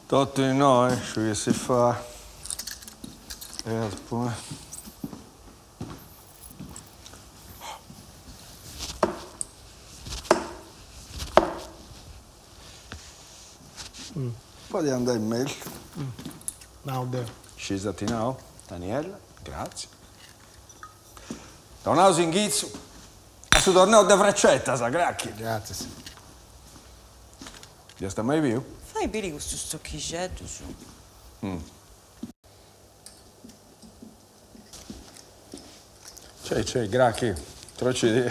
Tutto di noi, ciò che si fa. E poi... Un po' di andare in mail. Now there. Scusati, no? Daniela, grazie. Tornavo in Ghizzo. A su torneo de freccetta, sa, grazie. Grazie, sì. Già sta mai più? Fai per questo stoccicetto su. C'è, grazie. Trocci di...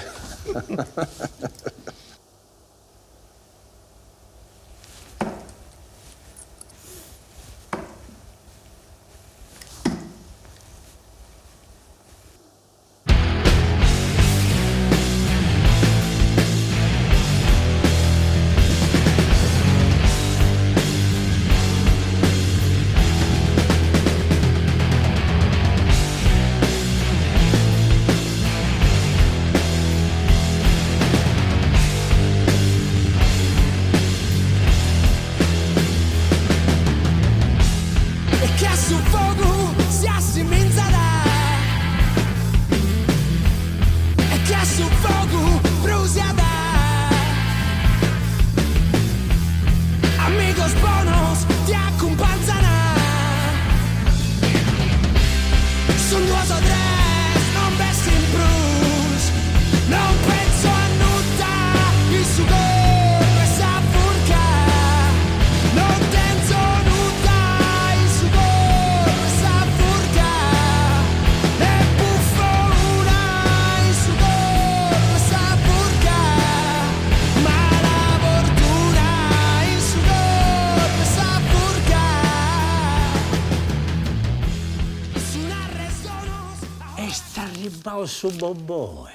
Su Boboi.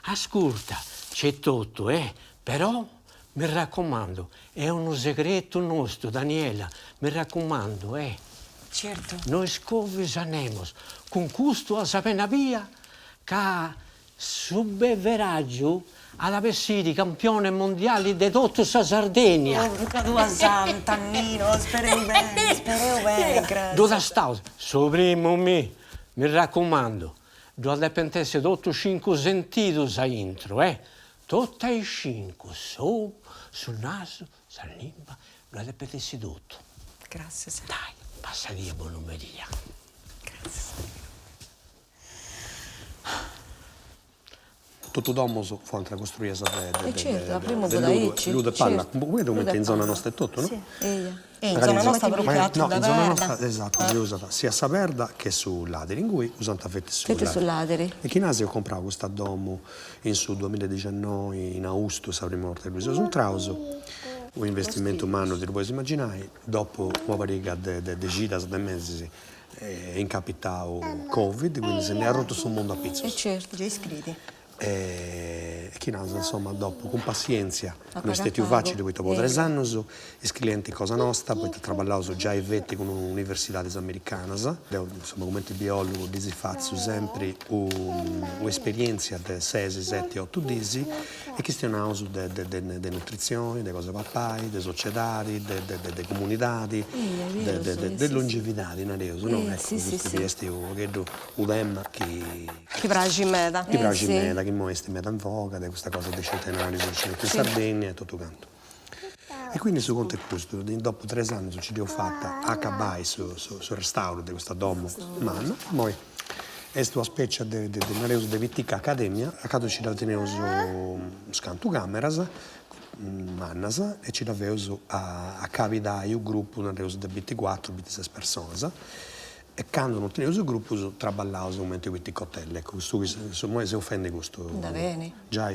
Ascolta, c'è tutto, però mi raccomando, è uno segreto nostro, Daniela, mi raccomando, Certo. Noi scovisanemo con questo a sapere via che su beveraggio alla vestiti campione mondiale di tutta la Sardegna. Oh, che tua santa, Nino, spero bene, grazie. Dove sta? Soprimo me, mi raccomando. Dove pentesse tutto 5 sentidos a intro, Tutte e 5, sul naso, sulla lingua, dove pentesse tutto. Grazie, Sam. Dai, passa via, buonomeria. Grazie. Tutto domo fu anche costruita certo, la prima da Ecce. Ludo e palla. Certo. Voi dovete in zona nostra e tutto, no? Sì, In zona nostra per piatto No, da in zona verda. nostra, esatto, si usa sia a Saverda che su Laderi, in cui usano fette su Fette su Laderi. E chi nasi ho comprato questo domo in su 2019, in augusto, sapremo morte Luisa sul Trauso, un investimento umano, ti lo puoi immaginare, dopo una riga di gidas de mesi in capitale Covid, quindi se ne è rotto sul mondo a pizzo. E certo. Già iscritti. E chi nasa, insomma, dopo, con pazienza, A noi stati pagar facili, poi dopo 3 anni, i clienti cosa nostra, poi trabalhavo già in vetti con un'università americana, insomma, come biologo, disi faccio sempre un'esperienza di 6, 7, 8 disi e questionavo di nutrizione, di cose pappai, di societari, di comunità, di longevità, no? Ecco, questo è un tema Che piace in meta. che piace in meta, che muovesti meta in voga, questa cosa dei centenari in Sardegna e tutto quanto. E quindi su conto è questo, dopo 3 anni ci abbiamo fatta a Cabai sul restauro di questa domo umana, poi è una specie di vittica accademia, a caso ci abbiamo scanto cameras, mannas, e ci abbiamo a cavidare un gruppo, di 24, 26 persone. E quando non tenevo il gruppo, traballavo su momento di cocktail. Ecco, questo si offende questo. Da bene. Già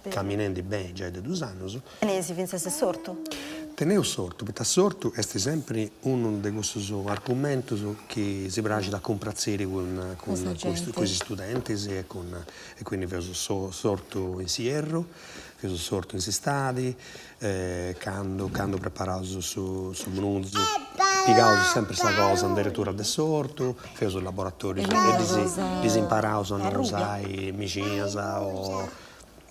camminando bene, già da 2 anni. E si pensa se sorto? Tenevo sorto, perché sorto è sempre uno di questi argomenti che si piace da comprazzere con questi studenti e quindi ho sorto in Sierro, ho sorto in Sistadi, quando preparavo su Brunzo, piegavo sempre questa cosa, addirittura del sorto, facevo il laboratorio e disimparavo a non usare micina o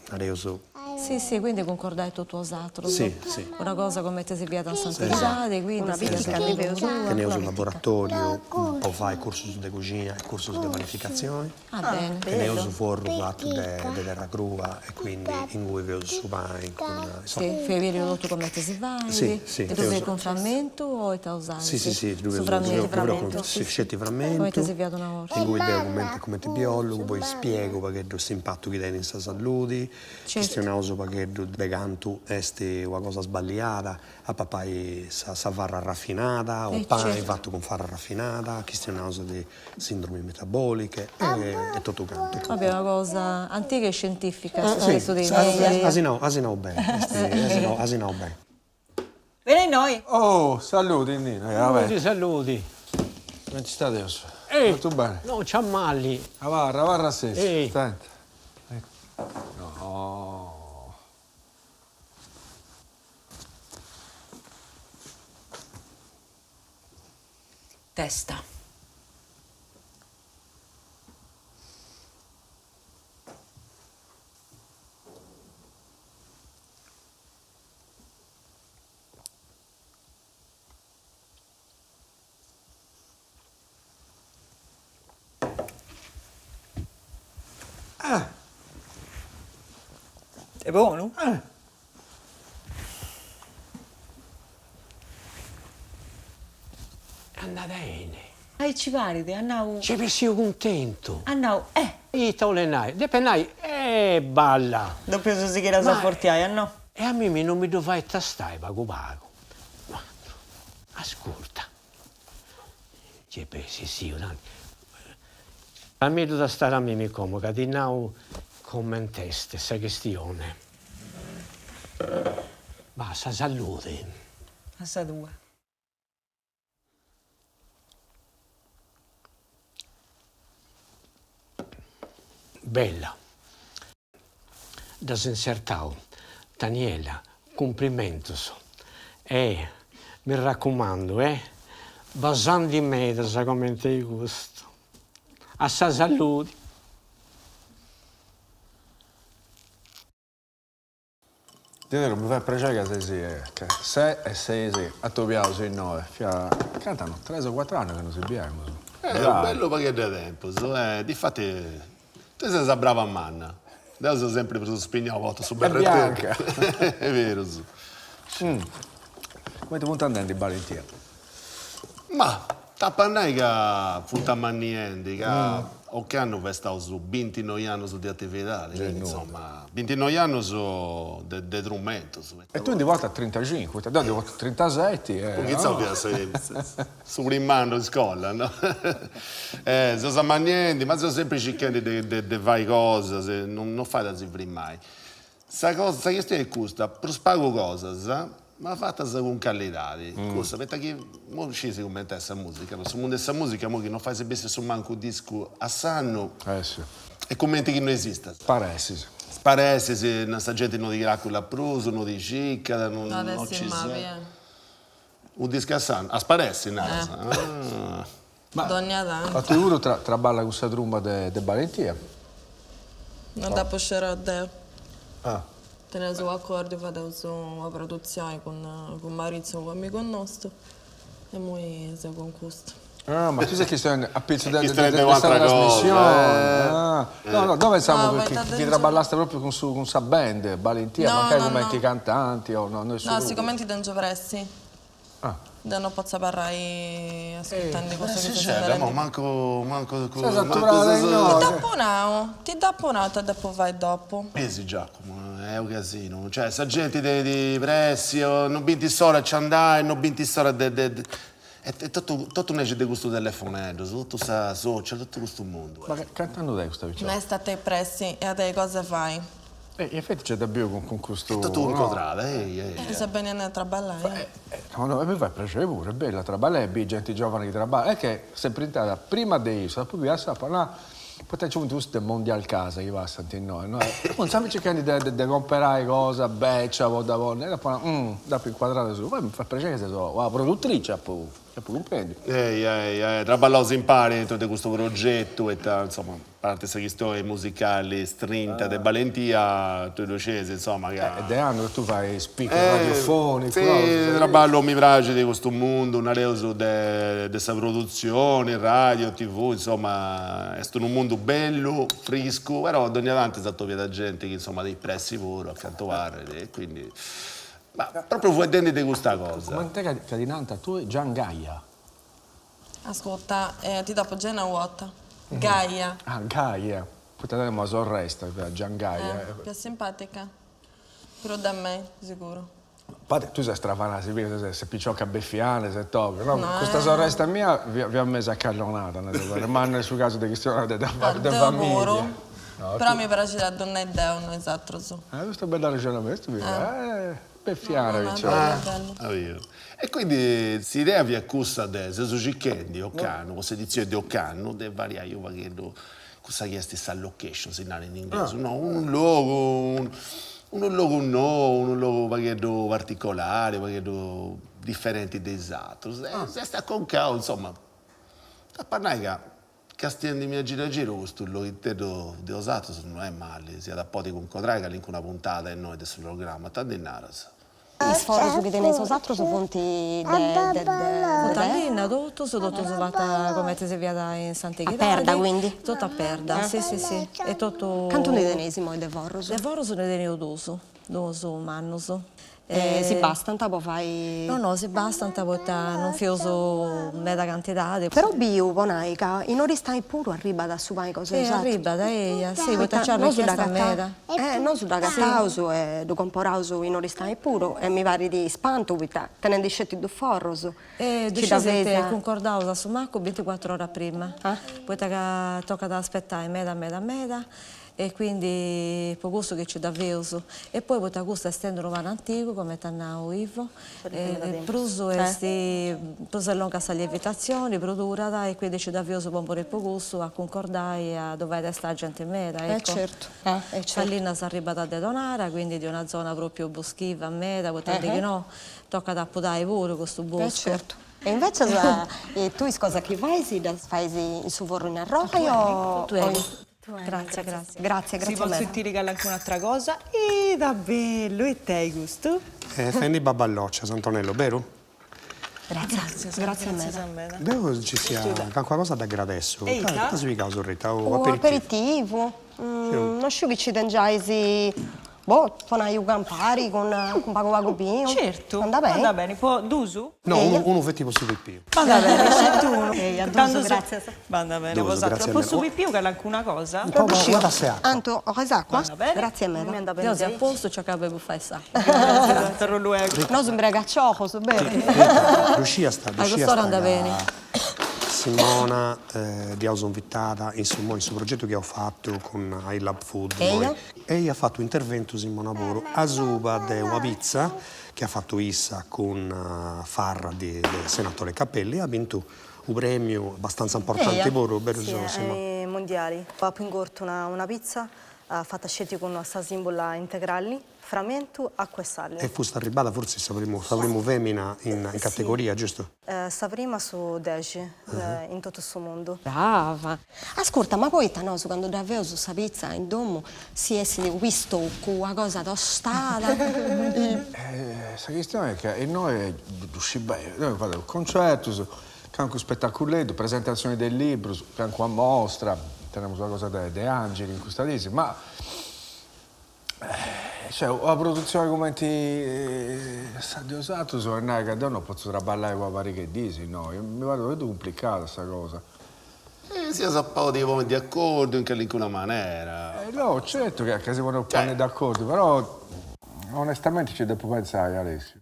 adesso Sì, quindi concordai tutto usato. Sì, sì. Una cosa come te si via da Sant'Isade, quindi si scrive Che ne uso un laboratorio, un po' fai corso di cucina e corso di panificazione. Ah, bene. E ne uso forno fatto di terra crua e quindi in cui vedo su pane con... Sì, fai vedere tutto come te si va. Sì, sì. E tu fai con frammento o te usai? Sì, Su frammento. scetti Come frammento, te si via da una volta. in cui vedo come ti biologo, poi spiego perché questo impatto che dai in sa salute, questionauso perché veganto è una cosa sbagliata, a papà sa farra raffinata, o pane fatto con farra raffinata, questionauso di sindromi metaboliche e tutto quanto. Vabbè, una cosa antica e scientifica, Sì, questo dei miei. asinau bene, asinau bene. Vieni noi. Oh, saluti Nina. Vabbè, Saluti. come ci state adesso? Ehi. Tutto bene? No, c'ha mali. Varra a sé. Ehi. Senti. No. Testa. È buono? Andate bene. Ci pare, andavo... Ci pensi io contento. Andavo, Itolenai, depenai, balla. doppio se si chiede Ma- a fortiaia, no? E a me non mi dovrai tastare, pago. Ma, ascolta. Ci pensi sì, un anno. A me da stare a me mi comoda, di now commenteste questa questione. Basta, salute. Passa tua. Bella. Da insertau. Daniela, complimentos. Mi raccomando, basando in me, sa come ti gusto. A sa salute. Dinero mi fa piacere che sei sì. A tuo piace il 9. Cantano 3 o 4 anni che non si abbiamo. È un bello pacchetto di tempo, difatti tu sei una brava manna. Adesso sono sempre preso spegnato volta su bianca. È vero, su. Come ti punta andando in Valentina? Ma tappannai che puntamma niente, che o che hanno vestato su 29 anni di attività, quindi, insomma, 29 anni su de strumento. E tu di volta a 35, ti di volta a 37. Come so su rimando in scuola, no? Se sa niente, ma sono sempre cercando di fare cose, non fai da zivri mai. Sa questione è questa, per spago cose, ma fatta con qualità. Cosa, perché non ci si commenta questa musica, no? Su mondo della musica, mo che non fai se su manco un disco a sanno Sì. e commenti che non esiste. Paresi. Parece se questa gente non dirà quella pruso, non di cicca, non Adesso ci in sa. mapia. Un disco a sanno, sparesse, nasa. Donna Ma tanto. tu uno traballa con questa tromba di Valentina? Non da poscerò a te. Ah. Tenere su accordo, fate una produzione con Maurizio, un amico nostro. E poi si con questo. Ah, ma tu sei chiesto a pezzo di Chiesto di questa un'altra trasmissione? cosa, No, dove pensavo No, che ma ti traballaste proprio con sa band, Valentina, No, magari no, come no. i cantanti o no? No, siccome ti tengo pressi. Ah. Non posso parlare ascoltando cose che si C'è, fanno. ma manco Ti dà ponata e dopo vai dopo. Pesi Giacomo, è un casino. Cioè, sa gente di pressi, non binti storia ci andai, non binti storia è tutto un esce di questo telefonello, tutto sa social, tutto questo mondo. Ma cantando dai questa vicenda? Ma state pressi e a te cosa fai? In effetti c'è da più con questo... È tutto un quadrato, Se bene ne traballare. No, mi fa piacere pure, è bella, traballa, gente giovane che traballa, è che sempre entrata prima di isso, poi vi sa parlare, poi c'è un giusto mondial casa che va a sentire noi, non stiamo cercando di comprare cose, beccia, o da vonne, e poi dopo inquadrato su, poi mi fa piacere che sei la produttrice, poi comprendi. Traballavo in pari dentro di questo progetto e insomma... parte questa questione musicale strinta di valentia, tu docesi, insomma, che... Ed è anno che tu fai speaker radiofonico. Sì, cose. traballo mi piace di questo mondo, un adesso di questa produzione, radio, tv, insomma, è stato un mondo bello, fresco, però ogni tanto è stato via da gente che, insomma, dei pressi pure, a cantare, e quindi... Ma proprio vuoi dentro di questa cosa. Ma te che dinanzi a tu è Gian Gaia. Ascolta, ti dopo già una vuota. Gaia. Ah, Gaia. Potete ma sorresta, Gian Gaia. Più simpatica. Però da me, sicuro. Pate, tu sei strafana, si vede, sei picciocca beffiane, sei top. No, No, questa sorresta mia vi ha messo a callonata, ma nel suo caso di questione di famiglia. Adoro. No, Però mi piace la donna e Deo, non esatto. questo bello ragionamento, beffiane, Ma vicino. bello. Vero. E quindi si idea vi accusa di Sesugicchendi, Occano, questa edizione di Occano, di varia io vedo cosa chiesti sta location, si in inglese, no, un luogo particolare, differente dai altri. Se sta con cau, insomma, a parlare che stiamo di mia giro questo luogo di osato non è male, sia da poti con Codraga, lì con una puntata e noi del programma, tanto di naras. I sforzi che tenéis vosotros sono fonti de Tallinn, tutto sono fatta come ti sei viata in Sant'Egradi. A perda, quindi? Tutto a perda, sì. E tutto... Canto ne tenéis moi de vorros? Le vorro sono teneo doso mannos. Si basta, poi fai... No, si basta, non fioso meda quantità. Però bio, bonaica, in ori stai pure arriba da su mai cose usate. Arriba da ella, sì, vuoi tacciare non su richiesta a meda. non su da cattauso e do comporauso in ori stai pure e mi pare di spanto, tenendo i scetti do forros. Ci davete concordavo su Marco 24 ore prima. Poi tocca da aspettare meda. E quindi per questo che c'è davvero. E poi per questo estendo romano antico come tannao Ivo. Pruso è lunga sa lievitazione, produrata e quindi c'è davvero per morire per questo a concordare e a dove sta gente in meta. Ecco. Certo. Salina si è arrivata a Dedonara, quindi di una zona proprio boschiva a meta, potete che no, tocca da appodare pure questo bosco. Certo. E invece tu cosa che fai? Fai il suo forno in arroio? Grazie Si può a me. sentire che ha anche un'altra cosa. E da bello, e te gusto? Fendi Baballoccia, Santonello, vero? Grazie a me. Devo ci sia qualcosa da adesso. Cosa si causa sorretta? O Aperitivo. Non so che ci tengiaisi. Boh, tonai u campari con pago vagobino. Certo. Anda bene. Può d'uso? No, uno effettivo su pipì. Vada bene, c'è tu. Addosso, grazie. Vada bene, Doso, grazie a me. posso più che anche una cosa? Un po' guarda se ha. Anto, ho acqua? Va bene. Grazie a me. Io sei a posto, ci acaba per fare sa. Per luego. No, sembra cacciocco, so bene. Lucia sta questo ora anda bene. Simona di House Invitata, insomma, il suo progetto che ho fatto con I Love Food. E ha fatto un intervento in buon lavoro a Zuba de una pizza che ha fatto Issa con Farra del senatore Cappelli, ha vinto un premio abbastanza importante per mondiali. Ho appena corto una pizza fatta scelti con una simbola integrali, frammento, acqua e sale. E fu sta arrivata, forse sapremo femmina in categoria, giusto? Sta prima su 10 in tutto il mondo. Brava. Ascolta, ma poi no, quando davvero su questa pizza in domo si è visto con una cosa tostata. La questione è che noi facciamo un concerto, anche spettacoletto, presentazioni del libro, anche a mostra, teniamo una cosa dei angeli in questa lista, ma cioè, la produzione come ti usato so che non posso traballare con la pari che dici, no, mi pare molto complicata questa cosa. Si è sappato di momenti di accordo in qualche maniera. No, certo che si vogliono prendere d'accordo, però onestamente ci devo pensare, Alessio.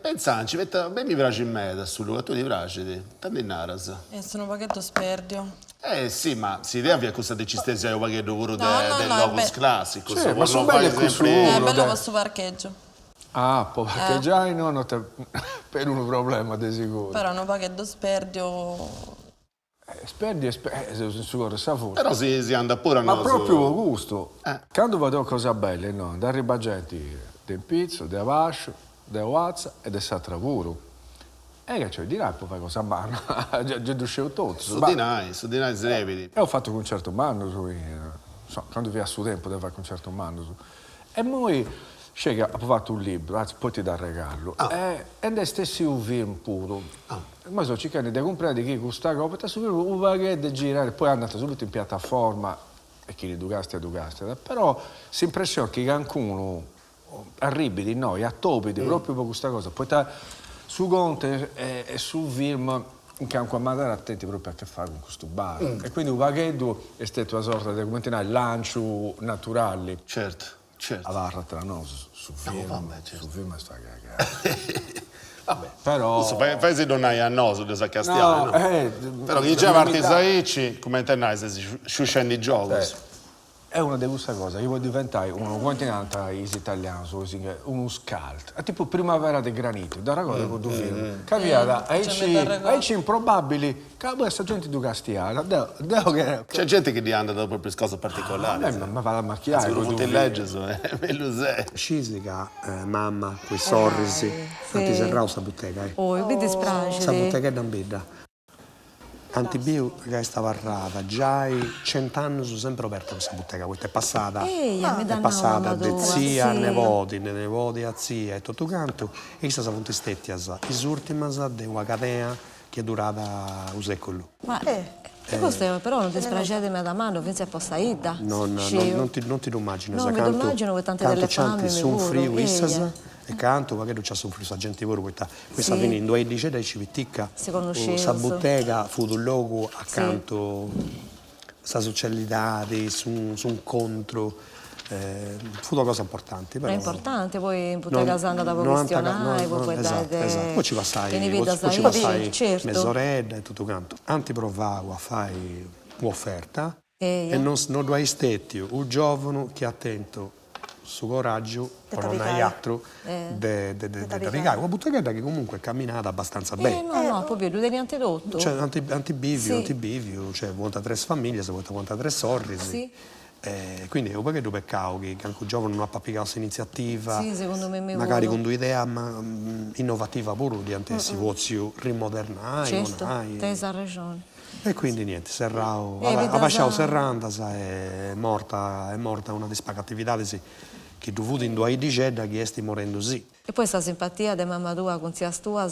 Pensanci, a me mi piace in me, sul luogo, a tu ti piace, tanto in naras. Sono un pachetto sperdio. Sì, ma si deve cosa decistesi a qualche lavoro del no, locus classico. Sì, ma sono belle È bello questo parcheggio. Ah, può parcheggiare, no, non per un problema di sicuro. Però è un pacchetto sperdio. Sperdi sicuro, sa forse. Però si anda pure a ma noso. proprio gusto. Quando vedo cose belle, no, da arriba gente del pizzo, del vascio, del wazza e del satravuro. E che c'è di là, poi fai cosa mano, già uscivo tutto. Su di noi srevidi. E ho fatto un concerto mano, quando vi ha su tempo devo fare un concerto mano. E poi ho fatto un libro, anzi poi ti dà il regalo. E è stesso un film puro. Ma sono cercando di comprare di chi questa cosa, per subito un vaghetto e girare, poi è andata subito in piattaforma, e chi li dugasti, però si impressiona che qualcuno arrivi di noi, a topi proprio per questa cosa. Poi su Conte e sul film che anche a mandare attenti proprio a che fare con questo bar. E quindi un vaghetto è stato una sorta di lancio naturale. Certo. A barra tra noi sul film. Vabbè, certo. Sul film sta cagata. Vabbè, però... Fai se non hai a noi, su questa castiale, no? Però chi già parte Zaici, come te ne hai, scendi i giochi. È una di queste cose, io voglio diventare uno continente italiano, uno scalt, tipo primavera di granito, da raccogliere con due film. Capiata, hai improbabili, che questa gente di castiale, c'è gente che anda dopo per cose particolari. Ma va a macchiare. Non ti leggi, me lo sai. Scisica, mamma, quei sorrisi, anti serrao sta bottega. Mi dispiace. Sta bottega è da bella. Antibio che stava errata, già 100 anni sono sempre aperta questa bottega, questa è passata da zia a nevoti a zia e tutto quanto, e questa sono stette le ultime di una catena che è durata un secolo. Ma questo però non ti spiace da mano, pensi a posta ida? Non ti lo immagino, non mi lo immagino con tante delle fame, sono frio, e canto, magari c'è un flusso gente pure questa finendo e dice dai civiticca questa bottega fu un luogo accanto questa socialità su un contro fu una cosa importante però è importante poi in bottega si andata a questionare poi ci passai mezz'oretta e tutto quanto anti provavo a fare un'offerta e non dovevi stetti un giovane che è attento su coraggio, però non hai altro da rigare. Una botteghetta che comunque è camminata abbastanza bene. No, proprio due degli antidotto. Cioè, antibivio, cioè, vuota tre famiglie, se vuota tre sorrisi. Sì. Quindi è un po' che peccavo che anche un giovane non ha piccato questa iniziativa. Sì, secondo me magari con due idee innovativa pure di antesi vozio rimodernare. Certo, te hai ragione. E quindi niente, Serrao, Avasciao Serrandas è morta una dispacattività che dovuta in due di Gedda che sti morendo sì. E poi questa simpatia di mamma tua con zia tua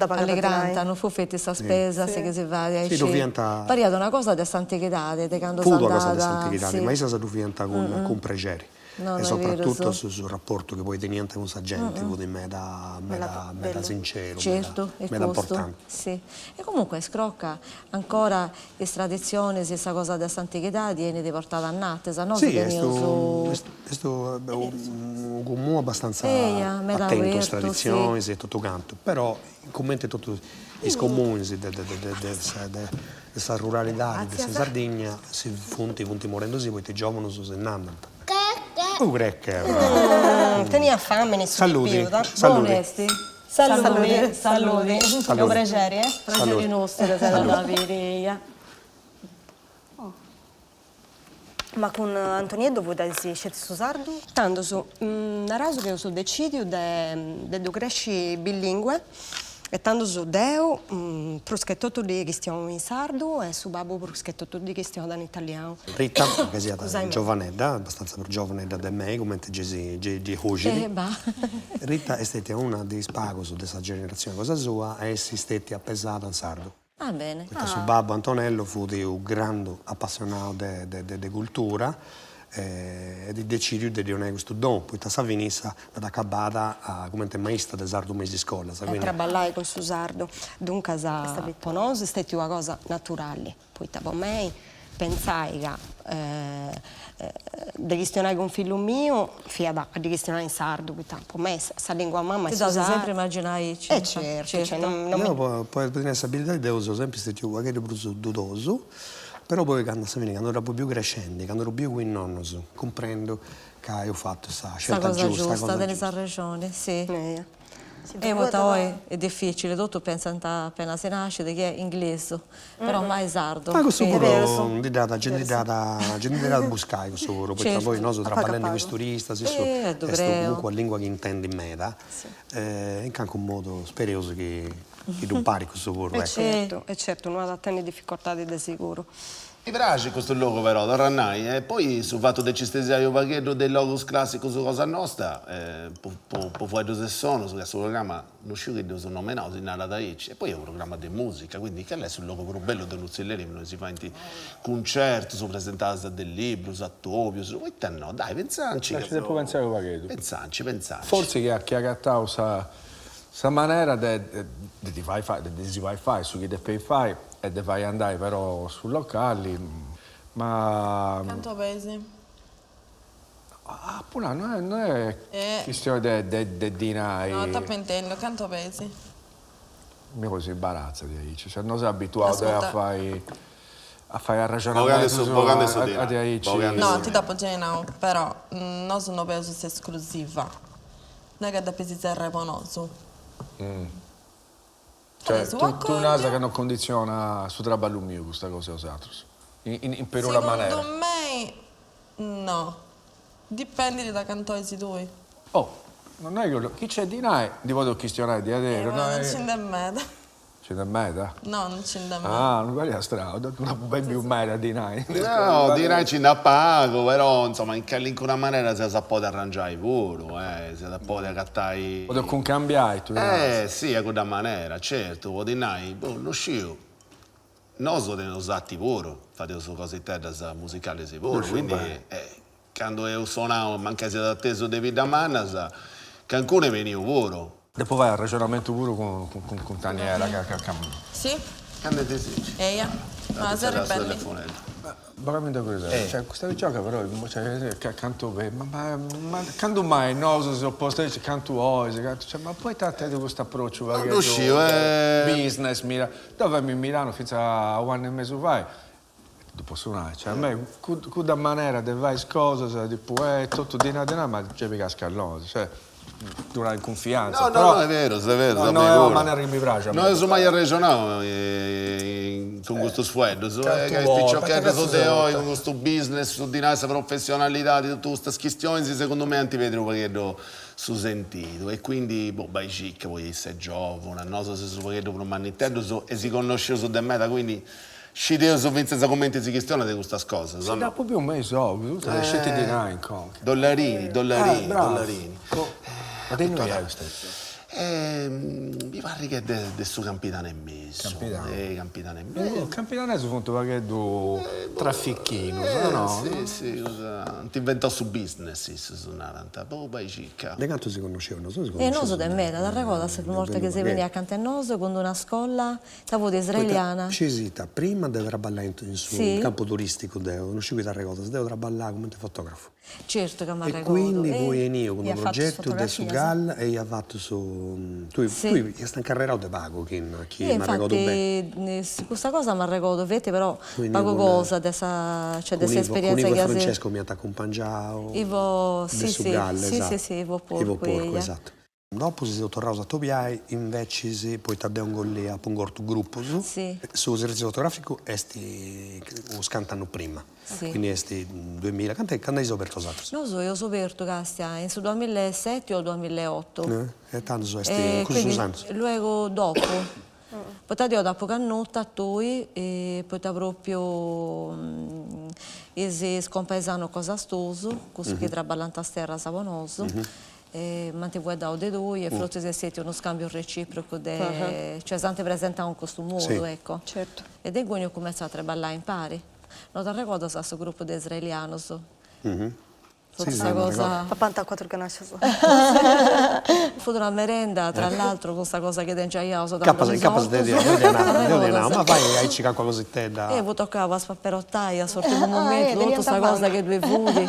allegrante, non fu fatta questa spesa, che si va a pariata una cosa di antichità, di quando fu una cosa di antichità, ma essa si diventa con pregeri. E soprattutto sul rapporto che poi teniente con la gente, vuol dire meda sincero, certo, meda importante. Sì. E comunque scrocca ancora le tradizioni, questa cosa della antichità viene portata a Nattesa, no? Sì, è un comune abbastanza attento alle tradizioni e tutto quanto, però commenti tutti i comuni della ruralità di Sardegna si funti morendo sì, poi ti giovano su Sennandant. Tenia fame nessuno più, Saludi. Saludi. Lo pregeri, Pregeri nostri, che sei la viria. Ma con Antonietto vuoi essere scelto su sardo? Tanto su, naraso che io sono decidio di crescere bilingue. E tanto su Deo, perché tutto di che stiamo in sardo e su Babbo perché tutto di che stiamo in italiano. Rita, che sia giovanetta, abbastanza per giovanetta da me, come te di oggi. Rita è stata una dei spagos di questa generazione cosa sua e si stati appesata in sardo. Ah, bene. Perché suo babbo Antonello fu un grande appassionato di cultura e decidiu di dire questo don, poi sa venisse ad accabata come maestra del sardo mese di scuola. E traballai con su sardo, dunque per noi è stata una cosa naturale. Poi per me pensai che di gestionare con figlio mio, di gestionare in sardo, per me sa lingua mamma è sardo. Ti sempre immaginare certo. Cioè, io poi per questa abilità devo sempre stare un po' più dudoso. Però poi quando ero più crescente, quando ero più qui in nonno, comprendo che ho fatto questa scelta giusta. Della ragione, sì. E poi è difficile, tutto pensa appena si nasce che è inglese, però mai sardo. Ma questo pure gente da buscare questo pure, perché poi noi traballando con i turisti, è comunque la lingua che intendi in meta, è anche un modo sperioso che che non pari questo pure. E certo, non ha tante difficoltà di sicuro. Mi piace questo logo però, da Rannai, e poi sul fatto che ci stessi io paghetto del logo classico su Cosa Nostra, può fare due sono, su questo programma non so che sono nominato, in alla da e poi è un programma di musica, quindi che è sul logo più bello del Luzzilleri, noi si fa in concerti, su presentati del libro, su Attopio, su poi no, dai, pensanci. Ci devo pensare un paghetto. Pensanci. Forse che ha gattato questa maniera di fare su chi deve fare e deve andare però su locali, ma... Quanto pesi? Pure non è questione di dinari. No, sto intendo, quanto pesi? Mi così imbarazza di dice, cioè non sei abituato a fare il ragionamento No, ti dopo genao, però non sono peso se esclusiva. Non è che da pesi serra ponoso. Cioè, tu nasa che non condiziona su trabalho mio questa cosa osatro. Per una maniera. Secondo me no. Dipende da quanto sei tu. Oh, non è che chi c'è di noi, di voto questionare di adero. Non c'è da meta. C'è da meta? No, non c'è da meta. Ah, non è strada, una ben più meta di noi. No, di noi ci da pago, però insomma in una maniera si può arrangiare pure, si può cattare... Posso con cambiare tu? Sì, è quella maniera, certo, di noi, non scio. Noi siamo usati pure, fate cose terra musicali si pure, quindi quando io suonavo, manca si atteso di vita manna, Cancune venivo pure. Dopo vai al ragionamento pure con Daniela. Sì? Quando ti dici? Eia. Ma se ripelli. Veramente così. Cioè, questa gioca però, cioè, canto ma quando mai no, si opposta dice canto oggi, cioè, ma poi te di questo approccio business, mira, dove mi Milano fino a un anno e mezzo vai. Dopo suonare, cioè a me, da maniera di vai cose, tipo, tutto di nada, ma c'è mica scallone, cioè, durare in confianza. No, però, no, è vero. No, è una maniera che mi piace. Non sono mai regionale con questo sfueldo, con questo business, su di questa professionalità, di tutte queste questioni, secondo me ti vedono perché su sentito e quindi, vai chic, poi essere giovane, non so se su perché non mi hanno intendo e si conosce su di me, quindi ci devo sovvenire commenti di questione di queste cose. Sì, da proprio un mese, tutte le scelte di noi, dollarini. Ma te non hai questo? Mi pare che è del suo capitano e messo. Capitano e messo. Il capitano è su perché trafficchino, no? Sì, ti inventò su business, suonare, poi circa. Da quanto si conoscevano? Non so da me, da regola, se una volta che si veniva a Cantenoso con una scuola, stavo di israeliana. Cesita, prima di traballare in sul campo turistico, non uscivo da regola, devo traballare come fotografo. Certo che mi E quindi voi e io con un progetto del Sugal e ha fatto su... Tu stai incarrerato di pago, chi mi ha regato bene. Questa cosa mi ha regato, vedi, però pago cosa, dessa esperienza che ha... Francesco mi ha accompagnato del Sugal, esatto. Sì, Ivo Porco, esatto. Dopo si sono tornato a Topiai, invece poi ti abbiamo con lei a un gruppo su servizio fotografico e scantano prima. Sì. Quindi è 2000, quando hai scoperto Satros? Non so, io ho scoperto che in 2007 o 2008. E tanto sono stati luego dopo. Poi io dopo che notte a toi e poi proprio si scompaesano cosa stoso, così che traballante a terra savonoso. Ma ti vuoi dare dei due e frutto se siete uno scambio reciproco, cioè sempre presentare in questo modo, ecco. Certo. Ed è quando ho cominciato a traballare in pari. Non ti ricordo se questo gruppo di israeliani. Cosa... Papà 4 canasce. Fu una merenda, tra l'altro, questa cosa che già io so da ma fai ci qualcosa te da... E io toccavo a spapperottare, a sortire un momento, tutta questa cosa che due fudi,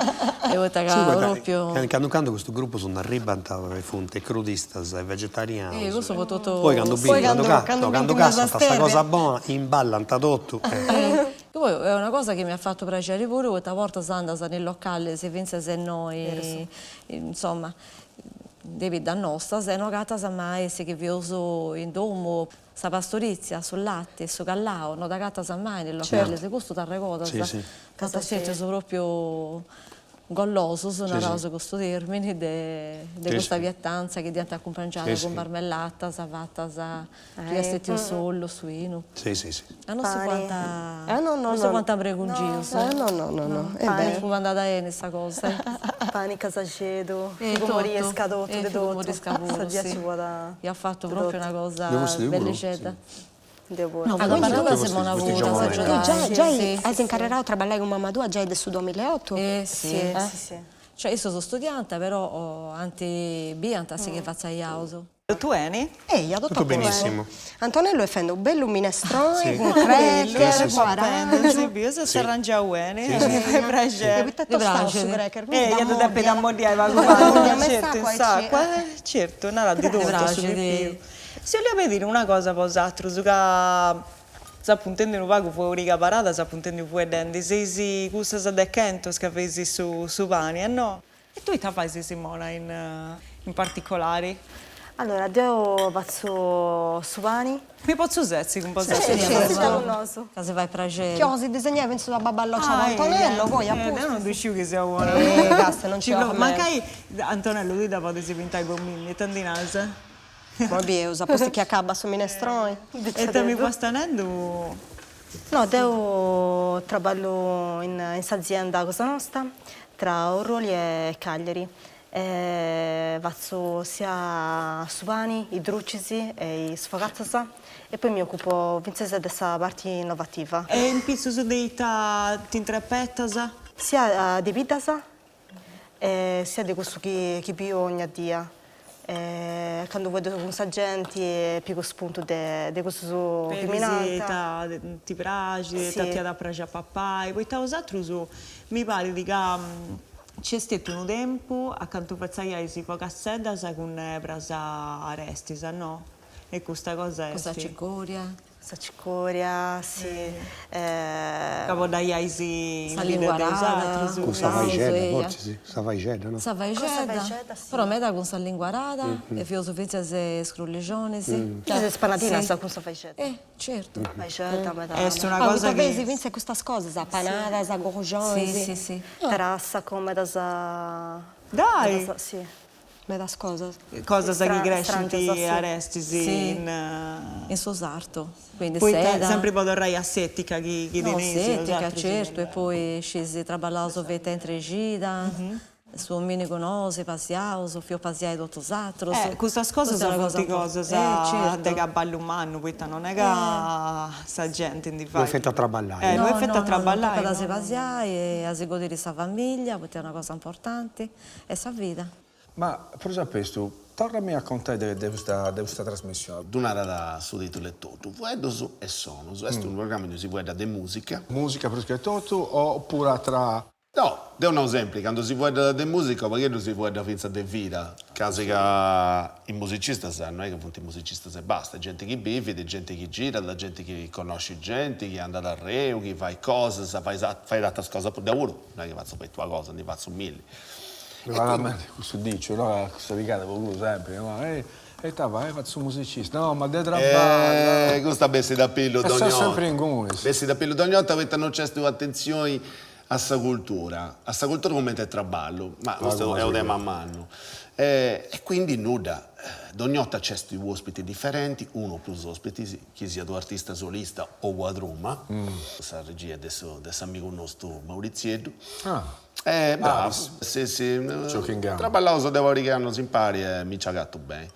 e io toccavo proprio... Quando questo gruppo sono arrivati, fonte crudistas e vegetariani. Questo fu tutto... Poi quando cassa questa cosa buona, imballano tutto. Poi è una cosa che mi ha fatto piacere pure, questa volta sono andata nel locale, se pensa se noi, insomma, devi da nostra, se non gata mai, se che vi uso in domo, sa pastorizia, sul latte, su callao, non da gata mai nel locale, se questo ti ricorda, questa scelta sono proprio golloso, sono Sì, rose questo termine, di questa piattanza che diventa accompagnata con marmellata, savata, riastetti al sollo, suino. Sì, sì, sì. Non so quanta... non so quanta pregungioso. No. Non è andata bene questa cosa. Pani casacedo, Tutto. scadotto, di tutto. Sì. Gli ha fatto proprio una cosa bellicetta. Devo No, quando quando questi siamo una giovani, volta, Tu già hai incarrerato a trabalhare con mamma tua già adesso 2008? sì. sì. Cioè io sono studiante, però ho anti-bianta, che faccio a Iauso. Tu Eni? Ehi, Tutto benissimo. Antonello è fatto un bello minestrone Sì. con cracker, Sì. guarda. Io se si arrangia Eni. E Piace. poi tostato su cracker. Io devo dare da morire Ma a certo, in sacco. Certo, non era di tutto su che più. Se vogliamo dire una cosa per vosaltro, su che sta puntando un vago fuori la parata, sta puntando fuori denti, sei queste da cento che fai su pani, no? E tu che fai, Simona, in particolare? Allora, io faccio su pani. Mi posso sezzi un po' Sì, Se vai a Chiosi disegnava sulla baballoccia di Antonello, poi appunto. non riuscivo che sia buona. Cazzo, non ci va. Ma che Antonello, tu da potessi pintare con Mimmi, tanti nase? Vabbè, usa posto che acaba su minestrone. E te mi puoi stanendo? No, io lavoro in azienda Cosa Nostra, tra Orroli e Cagliari. Faccio sia su pani, i drucisi e i sfogazzasa e poi mi occupo di questa parte innovativa. E in più su dei ti intrapettasa? Sia di pitasa sia di questo che più ogni giorno. Quando vedo con gente più spunto di questo visita, ti piace, sì. ti da piace a papà, e poi t'altro mi pare di che c'è stato un tempo accanto a fare si fa cassetta con prasa a resti, no? E questa cosa è Cosa cicoria? Cicoria, sì. Capo da Iaisi in lingua rada. Con Savaigeda, forse sì. Savaigeda, no? Savaigeda, però me da con la lingua rada e filosofia se scrolligione, sì. C'è spanatina sta con Savaigeda. Certo. Savaigeda, ma è una cosa che... Vedi, vince queste cose, panada, gorgione. Sì. terassa come da sa... Dai! Sì. Ma da cosa? Cosa sa che cresce Frangia, sì. a resti in Sosarto, quindi poi seda. sempre potrai a settica che No, denesi, settica, certo, e poi scesi trabalhare sovete in Tregida, su mini conosce, passiauso, fio passiai d'otto altros. Queste cose sono tutte cose certo. che ballo umano, poi non è che sa gente in di Lo effetto a traballare. lo effetto a traballare. Da se passiai e a se godere sa famiglia, perché è una cosa importante, e sa vita. Ma per esempio, tornami a contare di questa trasmissione. Dunara da sudito tutto, vedo su e sono, questo è un programma che si guarda di musica. Musica per tutto oppure tra... No, è un esempio, quando si guarda di musica, perché non si guarda finza di vita? Casi che i musicisti sanno, non è che appunto i musicisti e basta, gente che vive, gente che gira, la gente che conosce gente, che anda da Reo, che fa cose, fai tante cose pure da uno, non è che faccio per tua cosa, ne faccio mille. Veramente, questo dice, no? Questa ricada per uno sempre, no? E vai, faccio un musicista. No, ma de trabalho. Questa bessi da pillo d'ogni Sono sempre in gunis. Bessi da pillo d'ogni volta, avete non c'è attenzione a sta cultura. A sta cultura come è traballo, ma questo è un tema a mano. E quindi nuda. Ogni volta c'è questi ospiti differenti, uno più ospiti, che sia tu artista solista o quadruma. Questa regia adesso amico nostro Maurizietto. Bravo. Sì. Traballavo devo dire che non si impari e mi ci ha gatto bene.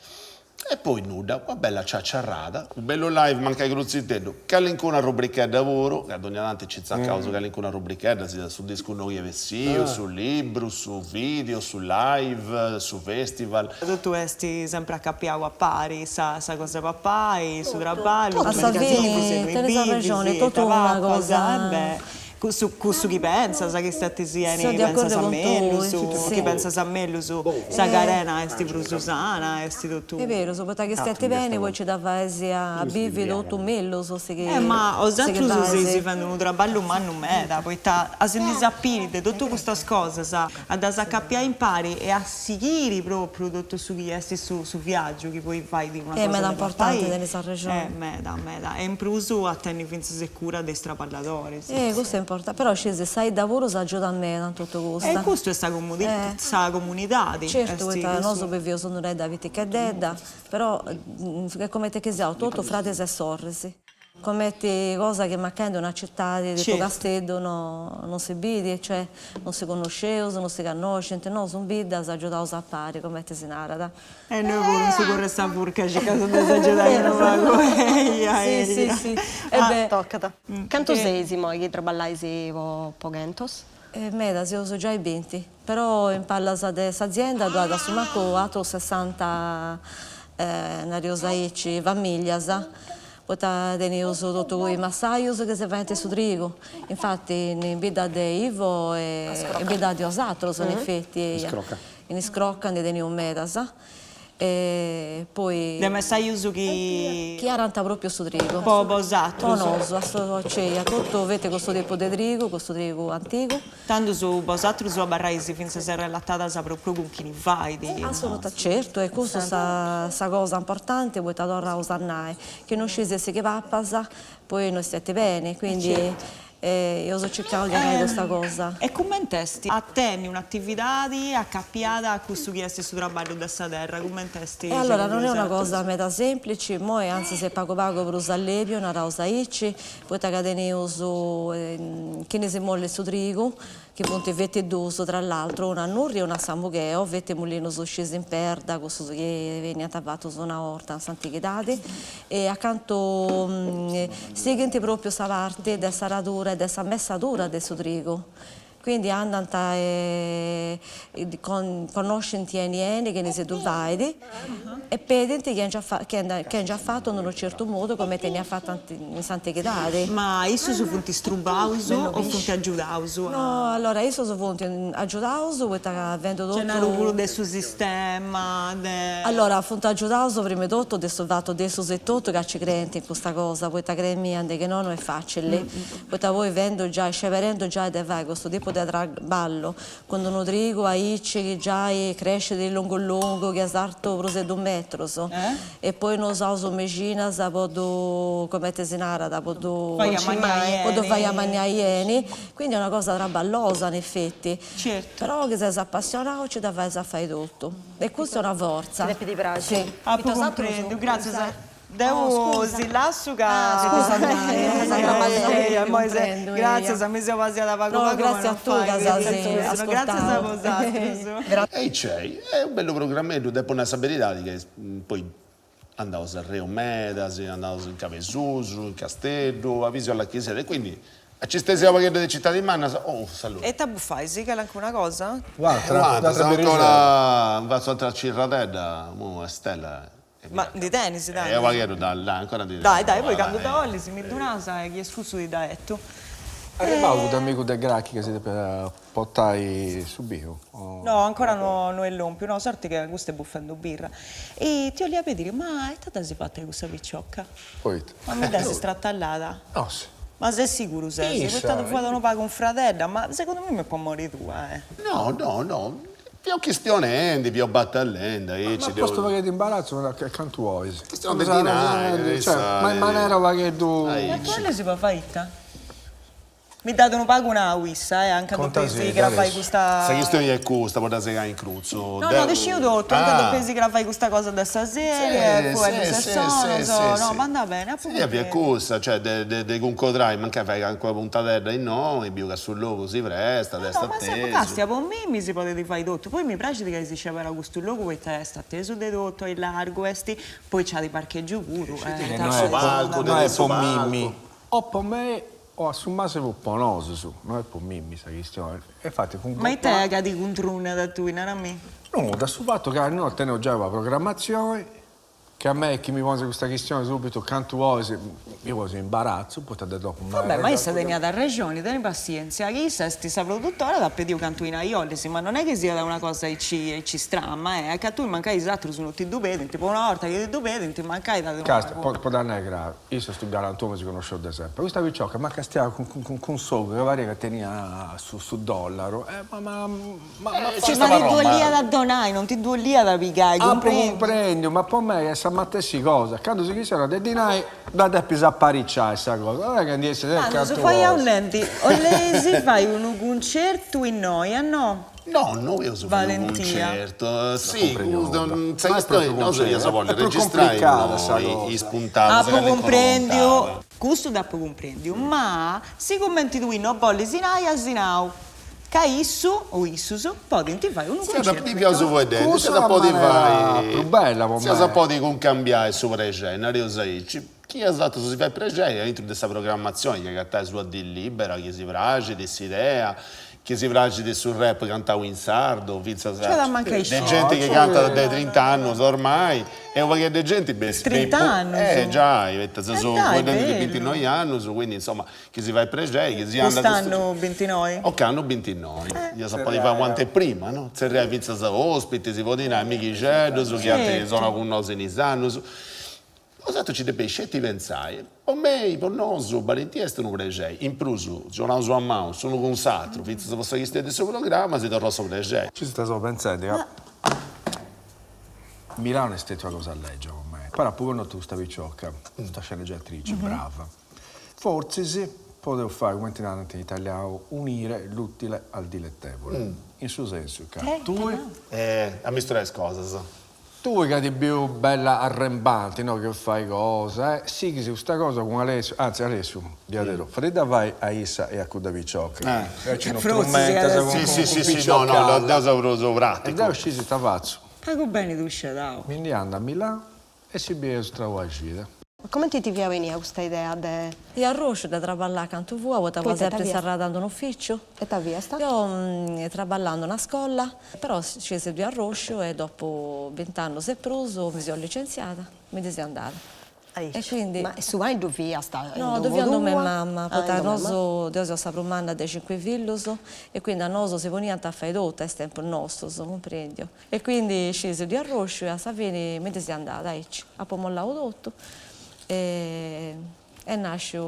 E poi nuda, una bella ciacciarrata, un bello live, manca il gruzzitello, che all'inco una rubrica di lavoro, che ad ogni tanto ci sta a causa che all'inco una rubrica, sia su disco noi e sul libro, su video, su live, su festival. Tu esti sempre a cappiare a pari, sa cosa papà, su traballo, A Salvini, te ne sa ragione, tutto una cosa... Su chi pensa, sa che state sieni, Sono di pensa accordo a con Mello, tu, su sì. chi pensa a Mello, su sa Garena, esti per Susana, esti tutto. È vero, perché state bene, poi ci dava a bivi tutto mello, so se che... Ma ho detto si fanno un traballo umano meda, poi a sentire sapere tutte queste cose, sa, ad accappiare in pari e a seguire proprio tutto su chi esti su viaggio, che poi fai di una cosa. È meda importante nelle sa ragione. Meda. E in più a tenere finza sicura dei strapallatori. Questo è importante, però ci sai lavoro si aiuta a me in tutto questo. E questo è questa comunità. Certo, non so perché io sono da vita che dedda, però è come te che siamo, tutto frate e sorrisi. Come cose che mancano in una città di Castello non si vede, cioè non si conosce, non si conosce, no, sono vita, si aiuta a pari, come te si narra. E noi non si corre sta purca, ci caso di esagerare, non vago. Sì. E toccata. Quanto sei che trabalhai con Pogentos? Meda, io sono già i 20, però in palla questa azienda dove da Sumaco altro 60 nariosaicci famiglie. Poi abbiamo tutto i massaios che si fanno su trigo. Infatti, in vita di Ivo e in vita di Osatros, in effetti. In scrocca ne abbiamo un medas. E poi... De massaios che... Chi aranta proprio su trigo. Poco Osatros. Ponoso, cioè, tutto avete questo tipo di trigo antico. Tanto su Osatros su Barraisi, finché si è relatata proprio con chi ne fai. Assolutamente, certo, e questa è una cosa importante, poi torna a usare, che non scese che va a passare, poi non siete bene, quindi... io sto cercando di fare questa cosa. E come testi? A te un'attività accappiata a questo che è stesso lavoro da questa terra, come testi? E allora non è una cosa meta semplice, moi anzi se pago per usare una rosa icci, poi tagadene uso che ne si molle su trigo, che punto vette d'uso tra l'altro una nurri e una sambugheo, vette mulino su scesi in perda, questo che viene attavato su una orta in Sant'Ichidade, e accanto seguente proprio questa parte della radura e della messatura del suo trigo. Quindi andano conoscenti che ne si dovete e pedenti che hanno già fatto in un certo modo come te ne ha fatto in Sant'Ichidade. Ma isso su funti strubauso o funti aggiudauso? No, allora io sono funti aggiudauso, poi avendo tutto... C'è un lavoro del suo sistema? Allora, funti aggiudauso prima di tutto, adesso fatto adesso se tutto che ci credi in questa cosa, poi ta cremi che non è facile, poi voi vendo già, sceverendo già ed vai questo tipo ballo quando uno trigo a che già cresce di lungo che è sarto prose 2 metri e poi non so mecina sa podo come te sinara da podo vai a mangiare quindi è una cosa traballosa in effetti però che sei appassionato ci da fai a fare tutto e questa è una forza ti piace sì. Comprendo grazie devo silassuga grazie se mi sei passata da pago grazie a tu grazie a voi e c'è è un bello programmetto dopo una saperità che poi andavo a Rio Medas andavo in Cavesuso in Castello a Visio alla chiesa e quindi ci stesiamo che di città di Manna salute e te buffai sì che è anche una cosa guarda ancora un vaso tra Cirratella Stella ma di tennis dai io voglio là ancora di dai poi quando da Olli si mi donasa e chi è scuso di daetto arrivato da amico del Gracchi che siete per portare subito no ancora non è l'ompio no sorte che questo è buffando birra e ti voglio dire ma è stata si fatta questa picciocca poi ma mi dai si strattallata no sì ma sei sicuro sei è stato fatto un pago un fratello ma secondo me mi può morire tu no più questione più battallenda ma questo va di imbarazzo che canto vuoi questione di dinari ma in maniera va che tu e quello si può fare mi date un pago una wissa anche tu pensi che la fai questa sai che sto è questa può dare in cruzzo no decido tutto anche tu pensi che la fai questa cosa da stasera poi no ma andava bene sì è più questa cioè de concodrai manca fai anche puntatella in noi più che sul logo si presta testa ma se casti con me mi si potete fare tutto poi mi piace che si diceva era questo logo poi testa atteso di tutto è largo poi c'ha di parcheggio puro non è per Mimmi o per me o assumase per Ponoso su, non è per Mimmi questa questione. Infatti, ma te che di contruna da tu, non a me? No, da sul fatto che noi teniamo già la programmazione, che a me chi mi pone questa questione subito, canto vuoi, io sono imbarazzo, poi ti dopo un vabbè, ma io sto teniamo da ragione, tieni pazienza, chi sei sta produttore da pedire canto in aiolesi, ma non è che sia da una cosa che ci stramma, è che tu mancai esatto sono tutti due pedenti, tipo una volta che ti due pedenti, mancai da casta, può dare grave, io sono sto garantone, si conoscevo da sempre, questa picciocca, ma castiamo con sopra, che varia che tenia su dollaro, ma ti due lì da donai, non ti due lì da pigare, comprendo, ma per me è sa mattessi cosa, quando si chiede di dinai, da te pisa apparicciare questa cosa, non è che andiamo Se fai a un lenti, o lesi fai un concerto in noia, no? No, noi io sono un concerto, sì, noi io voglio registrare i spuntati. Ah, comprendio, questo dopo comprendio, ma se commenti tu non voglio sinai a sinau, che issu o issuso, poi ti fai un concerto. Mi piace voi dentro, se la poi fai... più bella, se la poi con cambiare su pregena, io sai, chi ha dato si fa pregena dentro questa programmazione, che è sua di libera, che si piace, di idea, che si piace sul rap cantavo in sardo, c'è gente che canta da 30 anni ormai, e perché di gente 30 anni? Già, sono 29 anni, quindi insomma, che si va a pregare, che si anda... Quest'anno 29? O che hanno 29, io so poi fare quante prima, no? Se arriva a ospiti, si può dire amici c'è, su che altri sono con noi in anni, cosa ci deve scegliere pensare? Per me, per noi, valentieri non pregei. In più, giornale a mano, sono con satro, se posso chiedere questo programma, si torna a pregare. Ci sto pensando, Milano è stata una cosa legge con me. Però pure tu stavi ciocca, sta sceneggiatrice, brava. Forse sì, potevo fare, come in italiano, unire l'utile al dilettevole. In suo senso, tu... A misturare cose, Tu che di più bella arrembante, no? Che fai cose, sì che se questa cosa con Alessio, anzi Alessio, diadero, Fredda vai a Issa e a Cudavi Ciocca. C'è uno strumento, sì, no, lo so pratico. E da uscire sta faccio. Pago bene tu scedato. Quindi anda a Milano e si beve straguagita. Come ti viene a venire questa idea? Io a Roscio da traballare canto tua, stavo sempre serrando un ufficio. E ti via sta? Io traballando una scuola, però scesi a Roscio e dopo 20 anni si è preso, mi sono licenziata, mi sono andata. E quindi... Ma su vai dove via sta? No, dove ando mia mamma, perché noi siamo stati romani dei 5 figli e quindi a noi si venivano a fare tutto, è tempo nostro, comprendi? E quindi scesi di Arroscio e a Savini mi sono andata, a pomollare tutto. E nasce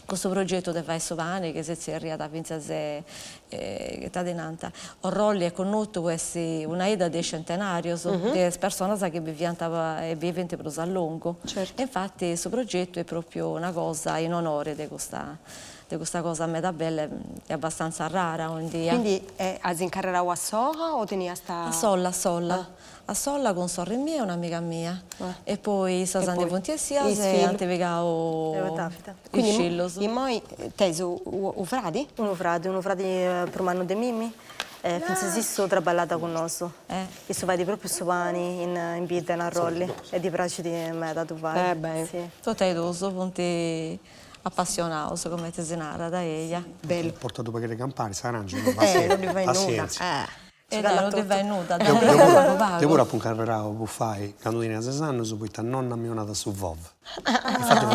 questo progetto di Vai Sovani che si è arrivato a pensare che denanta Orrolli è conosciuto essere una idea del centenario di persone che vivono per a lungo. Certo. E infatti questo progetto è proprio una cosa in onore di questa cosa a me da bella, è abbastanza rara un dia. Quindi hai incarrerato a Soha o tenia sta... A Solla. A Solla con sorella mia e un'amica mia. E poi Sasande Pontiesias e Antevegao il Scillos. E poi te sei un frate? Uno frate per mano di Mimmi. Finché esisto traballata con noi. E so vai proprio sovani in vita in Arrolli. E ti piace di me da tu vai. Sì. Tu hai doso, punti appassionato come te senara da ella. Bello. Ho portato per le campane, s'arrangia. Non li fai nuda. E non ti vai nuda. Devo appunto carrerare buffai quando viene a 6 anni, poi ta nonna mia è nata su Vov. Infatti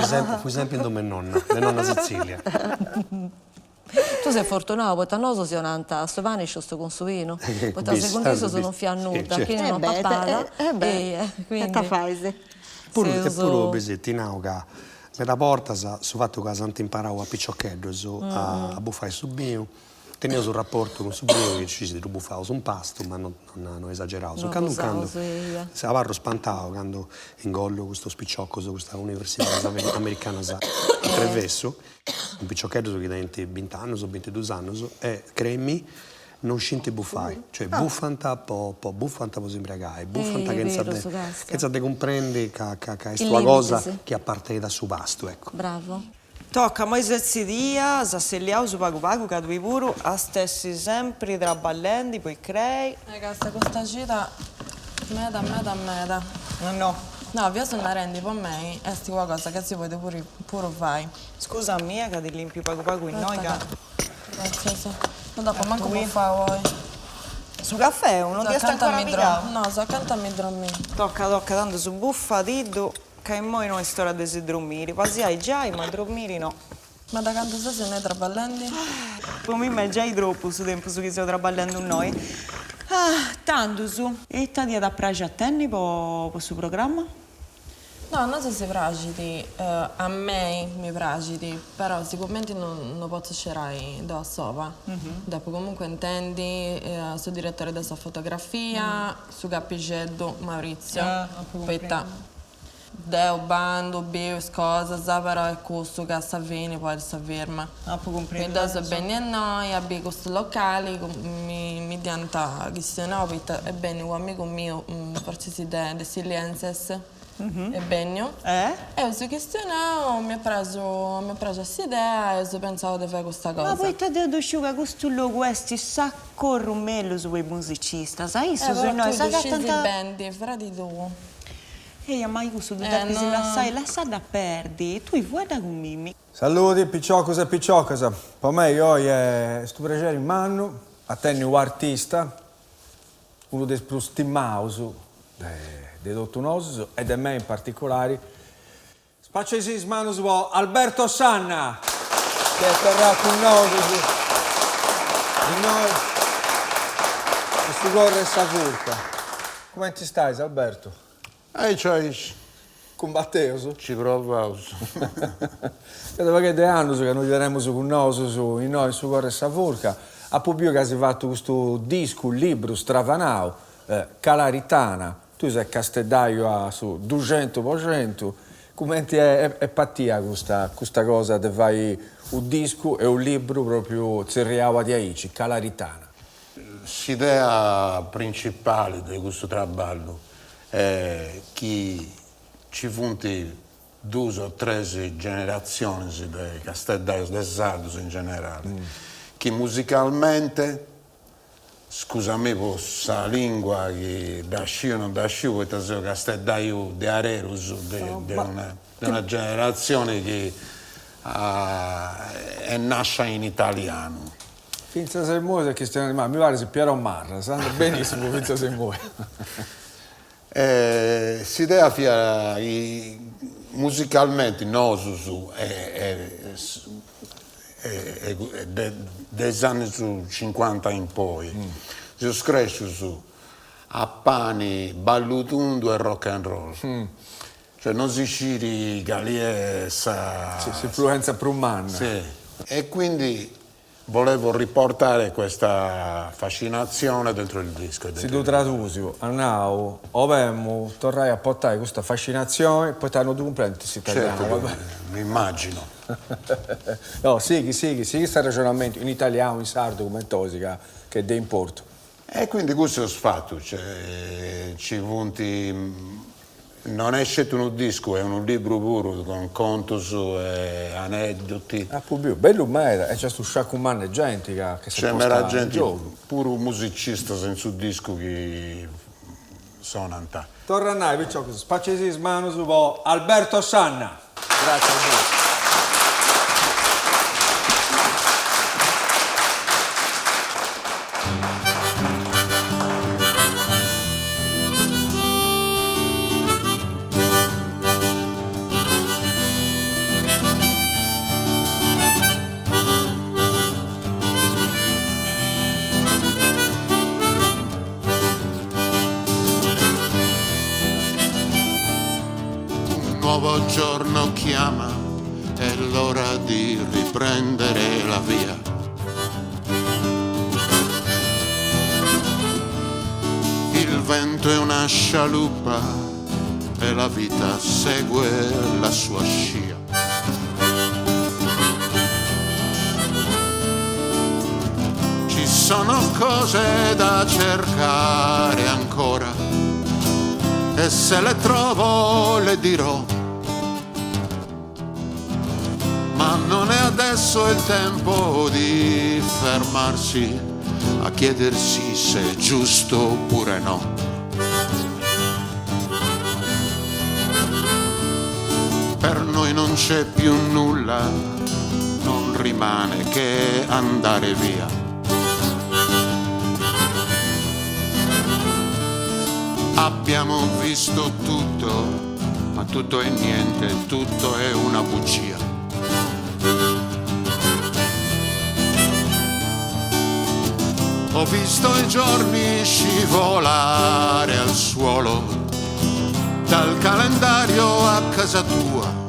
fui sempre in mia nonna, la nonna Sicilia. Tu sei fortunato, perché noi siamo nata a Stovani e sto con Suvino. Perché secondo me sono fiannuta, quindi non pappata. Quindi fai. Eppure, besetti, nauca, me da porta su fatto che Santa imparavo a piccioccheddo, a buffare su bio. Tenevo un rapporto con Subio che ci si buffavo su un pasto, ma non esageravo. Quando si aveva spantato quando ingollo questo spicciocco su questa università americana a Trevesso, un piccioccheddo che diventa 20 anni, 22 anni, e cremi non scinte buffai, cioè buffanta po' imbriagare, buffanta che sa de comprende che è una cosa che appartiene da su pasto, ecco. Bravo. Tocca mai dia, s'assegliamo su pago che due puro, a stessi sempre traballando, poi crei. Questa gita meda. No. No, io sono rendi per me, è una cosa che si può pure fare. Scusa mia che ti limpi pago in noi. Grazie. Ma dopo manco può fare voi. Su caffè non ti sta ancora pigliato? No, so accanto a mi dormire. Tocca, tanto su buffa, tiddo. Che noi non stiamo a dormire, quasi hai già, ma dormire no. Ma da quanto sei ne traballando? Per me è già troppo su tempo su che stiamo traballando noi. Tanto su. E ti dia da prage a tenni per questo programma? No, non so se piaci, a me mi piaci, però sicuramente non posso scegliere da sola. Dopo comunque intendi, sono direttore della fotografia, su capicetto Maurizio, aspetta. Deo bando, beus, cose, però è questo che sta bene, poi sta ferma. Quindi adesso bene a noi, abbiamo questo locale, mi diventa questione, perché è bene un amico mio, forse si de Silienses. È bene. E su questione mi ha preso questa idea e ho pensato di fare questa cosa. Ma poi ti devo sciugare questo logo, questi sacco rumello sui musicisti, sai? Noi scesi band, frati tu. Ma io questo devo lasciare da perdere, tu vuoi da con Mimmi? Saluti, piccioccosa e piccioccosa. Per me oggi è sto piacere in mano, a te un artista, uno dei più stimati dei dottonosi e di me in particolare. Spacciesi manus Alberto Sanna, che verrà con noi di noi. Questo corre e sa furca. Come ti stai, Alberto? C'hai. Combatteoso? Ci provavo. Credo che da anni che noi vedremo con noi, in noi, su Corre Savurca, a Pubio che si fatto questo disco, un libro stravanao, Calaritana, tu sei castellaio su 200%, come è pattia questa cosa di fare un disco e un libro proprio zerriava di Aici, Calaritana? L'idea principale di questo lavoro è che ci funti 2 o 3 generazioni di castellari, di sardi in generale, che musicalmente, scusami per questa lingua che da scio non da scio, perché sono castellari di Arerus, di una generazione che è nata in italiano. Finza sei muoio è questione di mi pare se Piero Marra, sanno benissimo finza sei muoio. L'idea fia musicalmente nosusu degli anni 50 in poi. Si cresce su a pani, ballutundu e rock and roll. Cioè non si sciri galiessa. Si influenza prumana. Sì. E quindi volevo riportare questa fascinazione dentro il disco. Se tu traduci, annau, ovemo, torrai a portare questa fascinazione, poi ti hanno due comprendere italiano. Certo, mi immagino. No, sì, questo ragionamento in italiano, in sardo, come tosica, che è di importo. E quindi questo è fatto, cioè, ci punti. Non è scelto un disco, è un libro puro con conti e aneddoti. Ah, più bello ma era, e c'è sto sciacumano e gente che si c'è c'era gente, pure un musicista senza un disco che suonanta. Torna a noi, picciò, spacciesi mano su Alberto Sanna. Grazie Alberto. Nuovo giorno chiama, è l'ora di riprendere la via. Il vento è una scialuppa e la vita segue la sua scia. Ci sono cose da cercare ancora e se le trovo le dirò. Ma non è adesso il tempo di fermarsi a chiedersi se è giusto oppure no. Per noi non c'è più nulla, non rimane che andare via. Abbiamo visto tutto, ma tutto è niente, tutto è una bugia. Ho visto i giorni scivolare al suolo dal calendario a casa tua.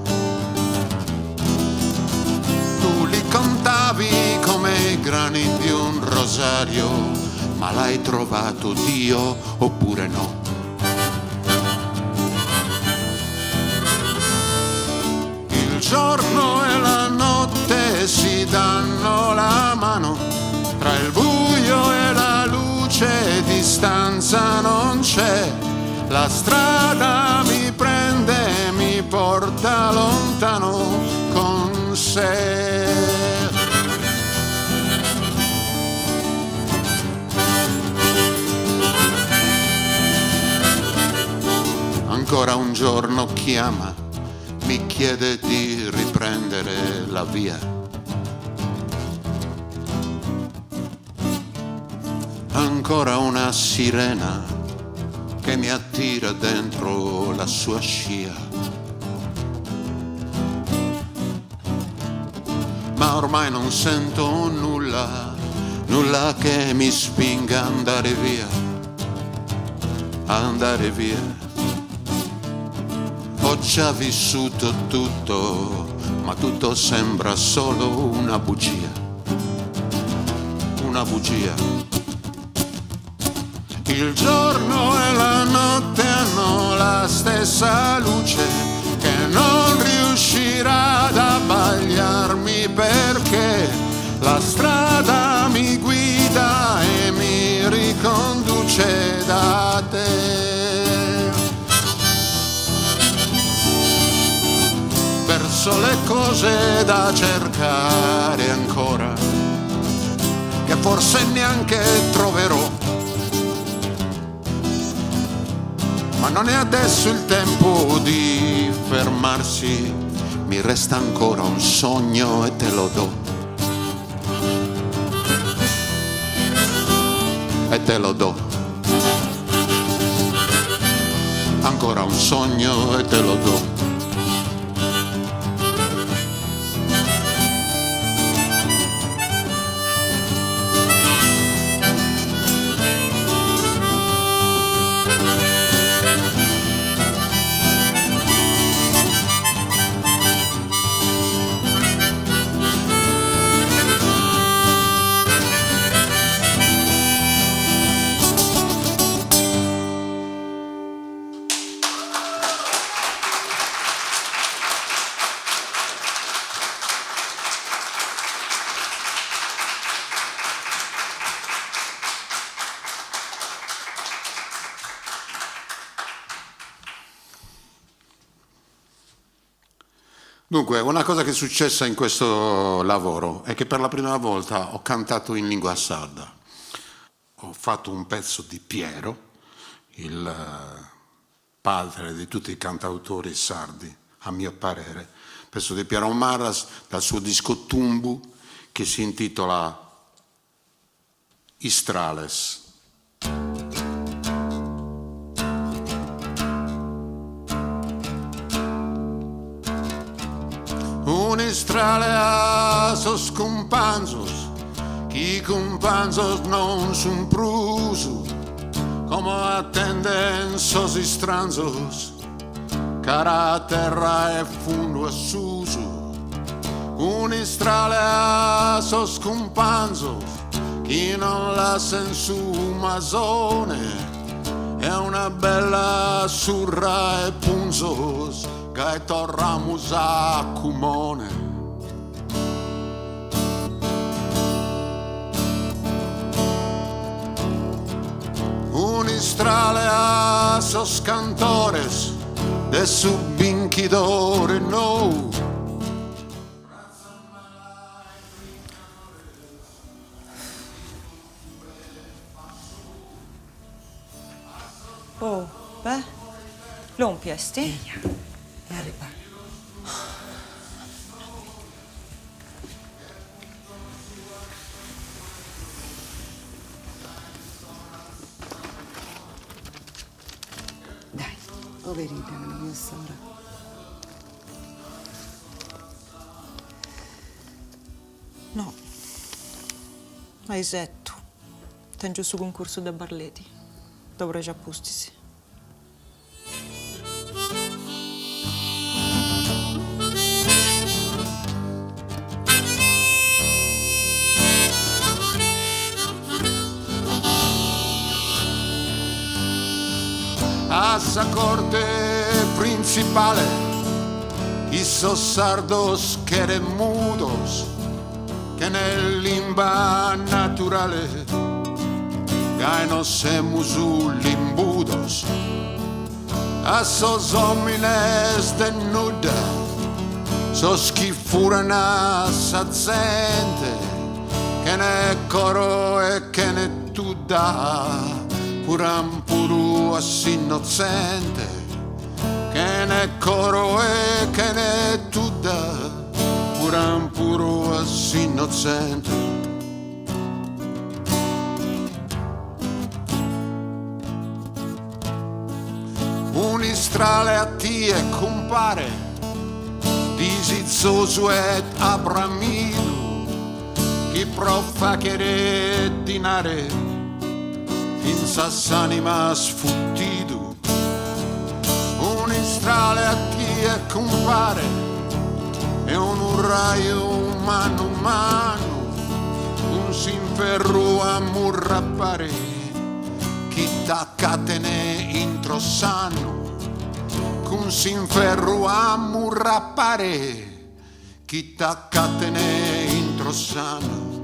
Tu li contavi come i grani di un rosario, ma l'hai trovato Dio oppure no? Il giorno e la notte si danno la mano, tra il buio e la luce distanza non c'è. La strada mi prende e mi porta lontano con sé. Ancora un giorno chiama, mi chiede di riprendere la via. Ancora una sirena che mi attira dentro la sua scia. Ma ormai non sento nulla, nulla che mi spinga ad andare via, andare via. Ho già vissuto tutto, ma tutto sembra solo una bugia, una bugia. Il giorno e la notte hanno la stessa luce che non riuscirà ad abbagliarmi, perché la strada mi guida e mi riconduce da te. Verso le cose da cercare ancora, che forse neanche troverò. Ma non è adesso il tempo di fermarsi, mi resta ancora un sogno e te lo do. E te lo do. Ancora un sogno e te lo do. Dunque, una cosa che è successa in questo lavoro è che per la prima volta ho cantato in lingua sarda. Ho fatto un pezzo di Piero, il padre di tutti i cantautori sardi, a mio parere. Pezzo di Piero Marras dal suo disco Tumbu, che si intitola Istrales. Unistrale a sos cumpanzos, chi cumpanzos non sun prusu, como attenden sos istranzos, cara terra e fundo e susu. Unistrale a sos cumpanzos, chi non la sensu masone, è una bella surra e punzos, che torramus a Cumone. Unistrale a sos cantores de subinquidore no. Oh, beh, l'ompiesti? Arriba. Dai, poverina, mia sora. No, hai detto. Tengo su concorso da Barleti. Dovrei già postisi. a sa corte principale, esos sardos queremudos que nell'imba naturale gaino semusu limbudos, a sos homines de nuda, sos chi furana sa gente, che ne coro e che ne tu da, puran puru as innocente, che ne coro e che ne tu da, puran puru as innocente. Un istrale a tie compare, disizzoso ed abramido, chi profa che dinare, in s'anima sfuttido. Un istrale a tie compare, e un urraio mano a mano, un sinferro a murrappare, chi t'accatene introssano, con sinferro a murrappare, chi t'accatene introssano.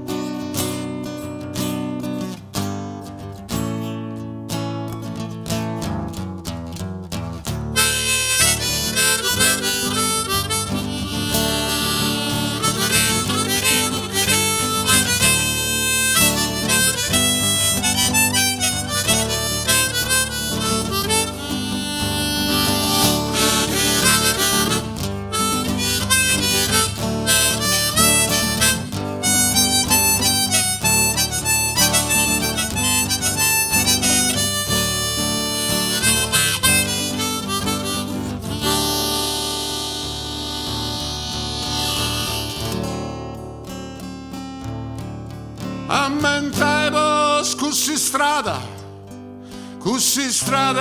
Ammentevo scussi strada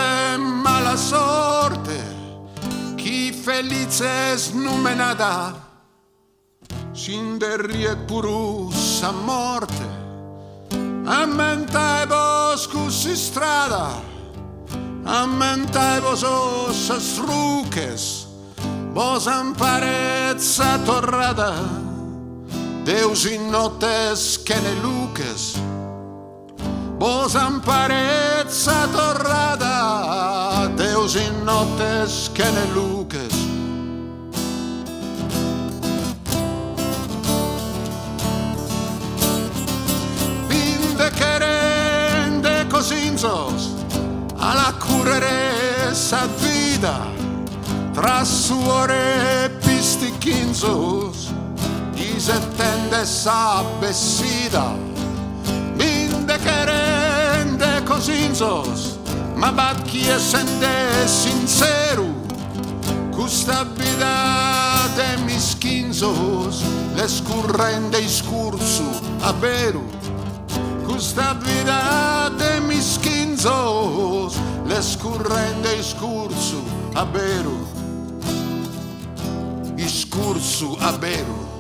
è mala sorte, chi felice snumenata, sinderrie puru sa morte. Ammentevo scussi strada, ammentevo sos struques, vos amparezza torrada, Deus in notes che ne luces, vos amparezza torrada, Deus in notes che ne luces. Vinde che rende cosinzos, alla curere sa vida, tra suore pistichinzos, se tende sa bessida, vinde che rende cosinzos, ma bacchi e sente sincero, custa vida de mischinzos, le scurrende iscursu a veru, custa vida de mischinzos, le scurrende iscursu a veru, iscursu a veru.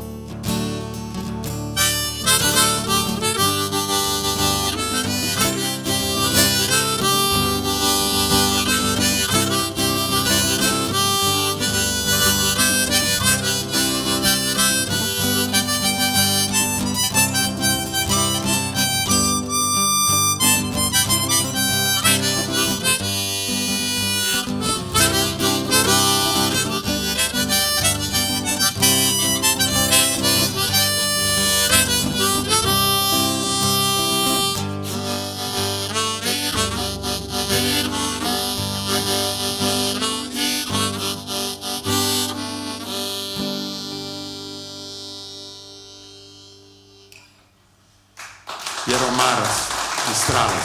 Piero Maras, Istrales.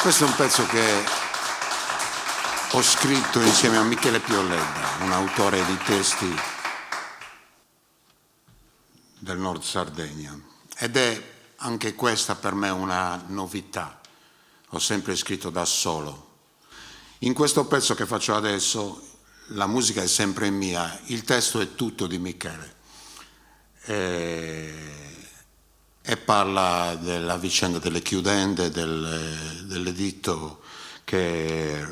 Questo è un pezzo che ho scritto insieme a Michele Piolledda, un autore di testi del Nord Sardegna. Ed è anche questa per me una novità. Ho sempre scritto da solo. In questo pezzo che faccio adesso la musica è sempre mia, il testo è tutto di Michele. e parla della vicenda delle chiudende, dell'editto che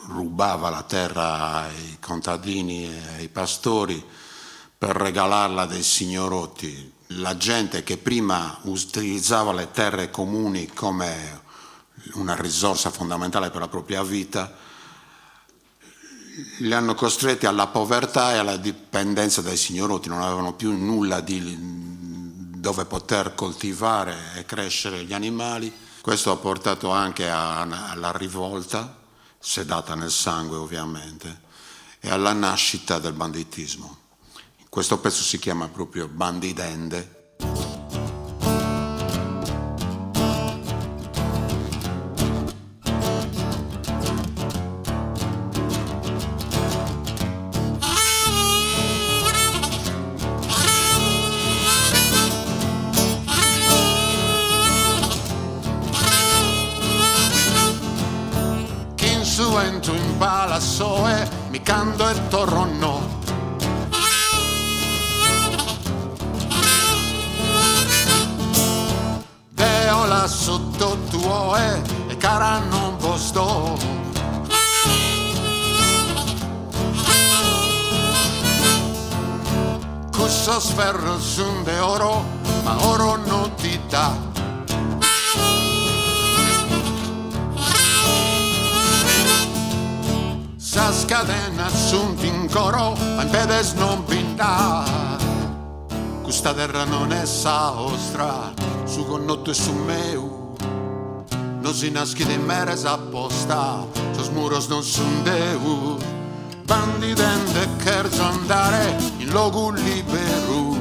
rubava la terra ai contadini e ai pastori per regalarla dei signorotti. La gente che prima utilizzava le terre comuni come una risorsa fondamentale per la propria vita, li hanno costretti alla povertà e alla dipendenza dai signorotti, non avevano più nulla dove poter coltivare e crescere gli animali. Questo ha portato anche alla rivolta, sedata nel sangue ovviamente, e alla nascita del banditismo. Questo pezzo si chiama proprio Bandidende. Suento in palassoe, mi cando e torronno. Deo là sotto tuoe e cara non posto. Cusso sferro sun de oro, ma oro non ti dà. Sa scadena sunt in coro, ma in pedes non pinta. Questa terra non è saostra, su connotto e su meu. Non si naschi di mere s'apposta, sos muros non sun deu. Bandidende cherzo andare in luogo libero.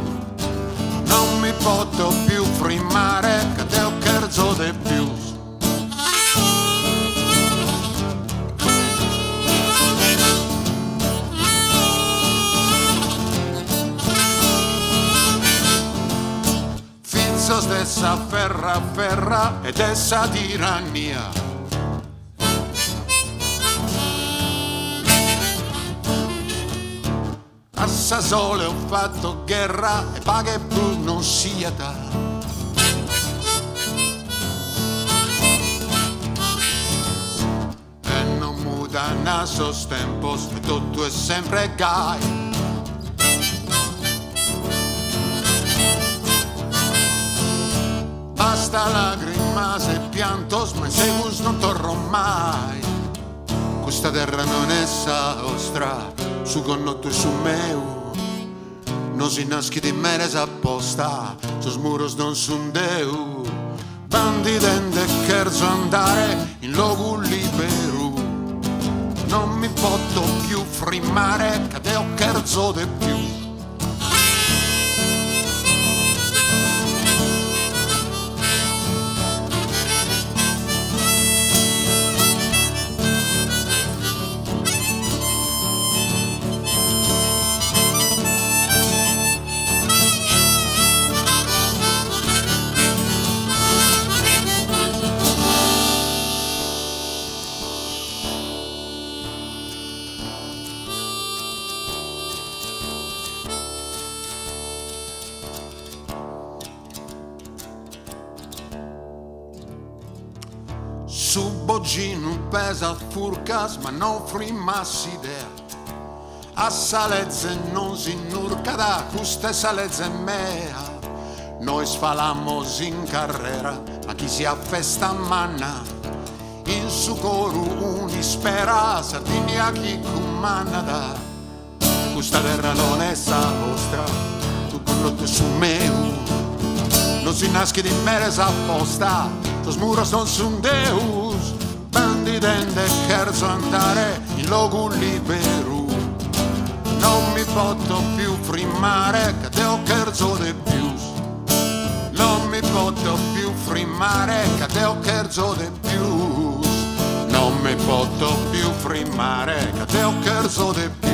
Non mi poto più frimmare, che te ho cherzo de più. Stessa ferra ed essa tirannia. A Sassole ho fatto guerra e paga e più non sia da. E non muda nasos tempos e tutto è sempre gai. Basta lacrimas e piantos, ma segus non torro mai. Questa terra non è saostra, su connotto e su meu. Non si naschi di meres apposta, sos muros non sun deu. Bandidende cherzo andare in luogo libero. Non mi poto più frimmare, che te ho cherzo de più. Su Bogino pesa furcas, ma non frimassi idea. A Salezze non si nurca da custe Salezze mea. Noi sfalamos in carrera, ma chi si affesta manna. In su coru unispera, Sardinia chi comanda da. Questa terra non è vostra, tu con su meu. Non si naschi di meres apposta, tos muros non sun deus. Bandidende cherzo andare in luogo libero. Non mi poto più frimmare, che te ho cherzo de più. Non mi poto più frimmare, che te ho cherzo de più. Non mi poto più frimmare, che te ho cherzo de più.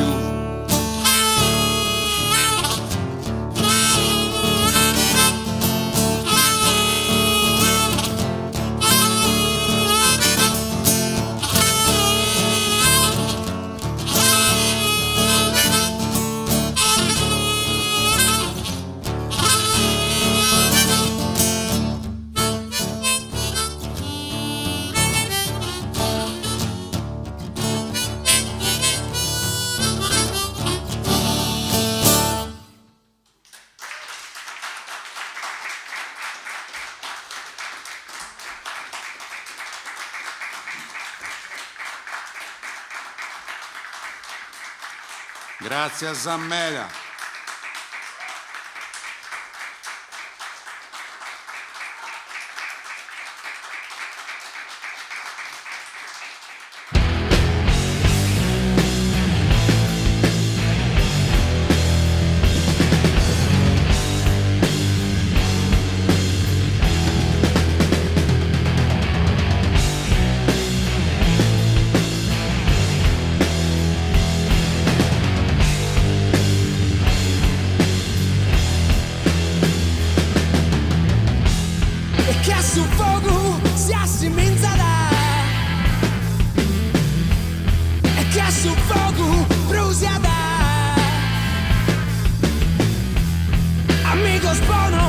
Grazie a Zammeda. Sul fuoco si assimenzala e che sul fuoco bruciata amico spono